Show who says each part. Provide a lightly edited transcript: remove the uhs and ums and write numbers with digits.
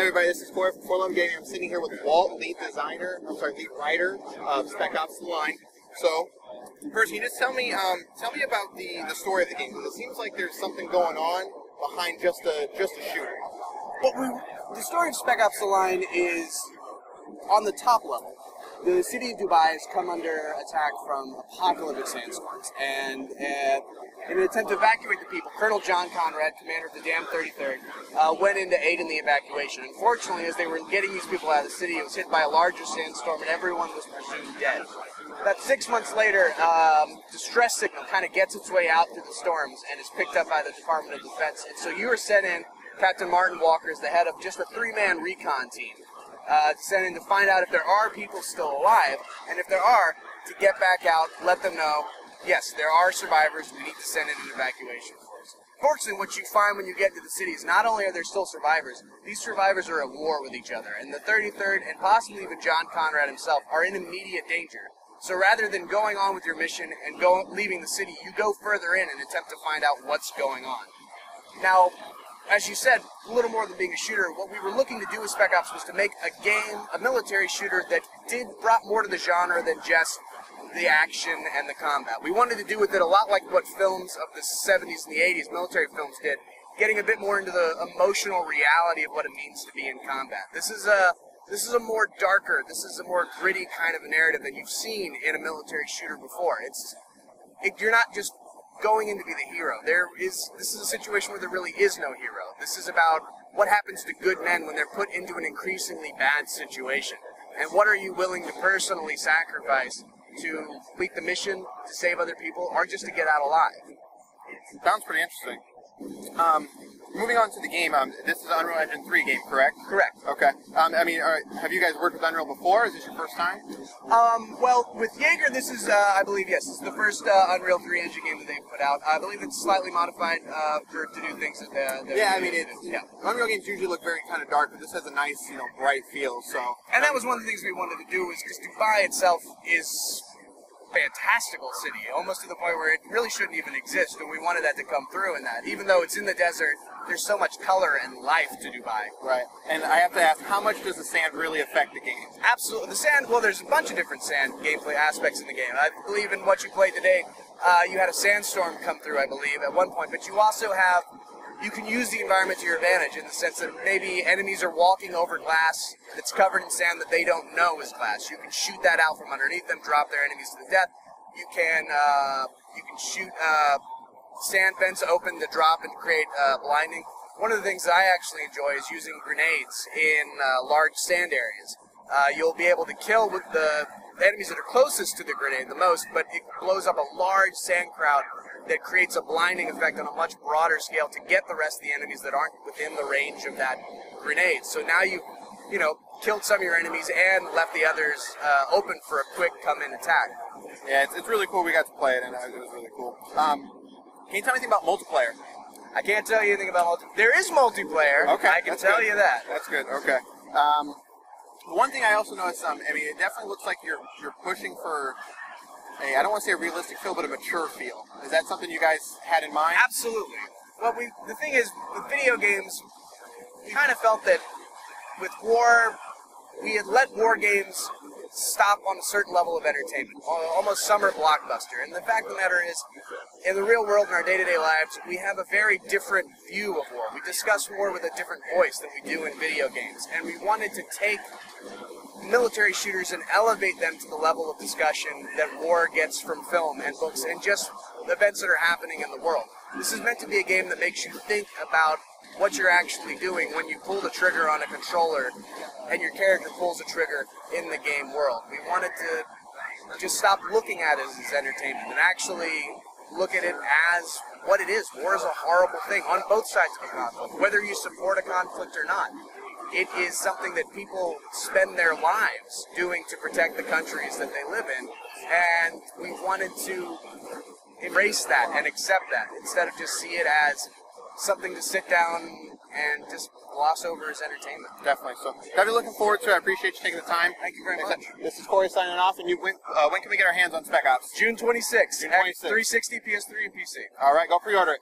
Speaker 1: everybody, this is Corey from Forlum Gaming. I'm sitting here with Walt, lead writer of Spec Ops: The Line. So, first, can you just tell me about the story of the game? Because it seems like there's something going on behind just a shooter.
Speaker 2: Well, the story of Spec Ops: The Line is on the top level. The city of Dubai has come under attack from apocalyptic sandstorms, and in an attempt to evacuate the people, Colonel John Conrad, commander of the damn 33rd, went in to aid in the evacuation. Unfortunately, as they were getting these people out of the city, it was hit by a larger sandstorm, and everyone was presumed dead. About 6 months later, distress signal kind of gets its way out through the storms and is picked up by the Department of Defense. And so you were sent in. Captain Martin Walker is the head of just a 3-man recon team. Sent in to find out if there are people still alive, and if there are, to get back out, let them know, yes, there are survivors, we need to send in an evacuation force. Fortunately, what you find when you get into the city is not only are there still survivors, these survivors are at war with each other, and the 33rd, and possibly even John Conrad himself, are in immediate danger. So rather than going on with your mission and leaving the city, you go further in and attempt to find out what's going on. Now, as you said, a little more than being a shooter, what we were looking to do with Spec Ops was to make a game, a military shooter that brought more to the genre than just the action and the combat. We wanted to do with it a lot like what films of the 70s and the 80s, military films, did, getting a bit more into the emotional reality of what it means to be in combat. This is a more darker, this is a more gritty kind of a narrative than you've seen in a military shooter before. You're not just going in to be the hero. This is a situation where there really is no hero. This is about what happens to good men when they're put into an increasingly bad situation. And what are you willing to personally sacrifice to complete the mission, to save other people, or just to get out alive?
Speaker 1: Sounds pretty interesting. Moving on to the game, this is an Unreal Engine 3 game, correct?
Speaker 2: Correct.
Speaker 1: Okay. Have you guys worked with Unreal before? Is this your first time?
Speaker 2: Well, with Jaeger, this is, I believe, yes, this is the first Unreal 3 engine game that they've put out. I believe it's slightly modified to do things that
Speaker 1: Unreal games usually look very kind of dark, but this has a nice, bright feel. So.
Speaker 2: And that was one of the things we wanted to do, was because Dubai itself is fantastical city, almost to the point where it really shouldn't even exist, and we wanted that to come through in that. Even though it's in the desert, there's so much color and life to Dubai.
Speaker 1: Right. And I have to ask, how much does the sand really affect the game?
Speaker 2: Absolutely. The sand, well, there's a bunch of different sand gameplay aspects in the game. I believe in what you played today, you had a sandstorm come through, I believe, at one point, but you also have, you can use the environment to your advantage in the sense that maybe enemies are walking over glass that's covered in sand that they don't know is glass. You can shoot that out from underneath them, drop their enemies to the death. You can shoot sand vents open to drop and create blinding. One of the things that I actually enjoy is using grenades in large sand areas. You'll be able to kill with the enemies that are closest to the grenade the most, but it blows up a large sand crowd that creates a blinding effect on a much broader scale to get the rest of the enemies that aren't within the range of that grenade. So now you've, killed some of your enemies and left the others open for a quick come-in attack.
Speaker 1: Yeah, it's really cool. We got to play it, and it was really cool. Can you tell me anything about multiplayer?
Speaker 2: I can't tell you anything about multiplayer. There is multiplayer.
Speaker 1: Okay,
Speaker 2: I can tell you that.
Speaker 1: That's good. Okay. One thing I also noticed, it definitely looks like you're pushing for I don't want to say a realistic feel, but a mature feel. Is that something you guys had in mind?
Speaker 2: Absolutely. Well, the thing is, with video games, we kind of felt that with war, we had let war games stop on a certain level of entertainment, almost summer blockbuster. And the fact of the matter is, in the real world, in our day-to-day lives, we have a very different view of war. We discuss war with a different voice than we do in video games. And we wanted to take military shooters and elevate them to the level of discussion that war gets from film and books and just events that are happening in the world. This is meant to be a game that makes you think about what you're actually doing when you pull the trigger on a controller and your character pulls the trigger in the game world. We wanted to just stop looking at it as entertainment and actually look at it as what it is. War is a horrible thing on both sides of a conflict, whether you support a conflict or not. It is something that people spend their lives doing to protect the countries that they live in, and we wanted to embrace that and accept that instead of just see it as something to sit down and just gloss over as entertainment.
Speaker 1: Definitely. So, definitely looking forward to it. I appreciate you taking the time.
Speaker 2: Thank you very much.
Speaker 1: This is Corey signing off, and when can we get our hands on Spec Ops?
Speaker 2: June 26th.
Speaker 1: June 26th.
Speaker 2: 360, PS3, and PC.
Speaker 1: All right, go pre-order it.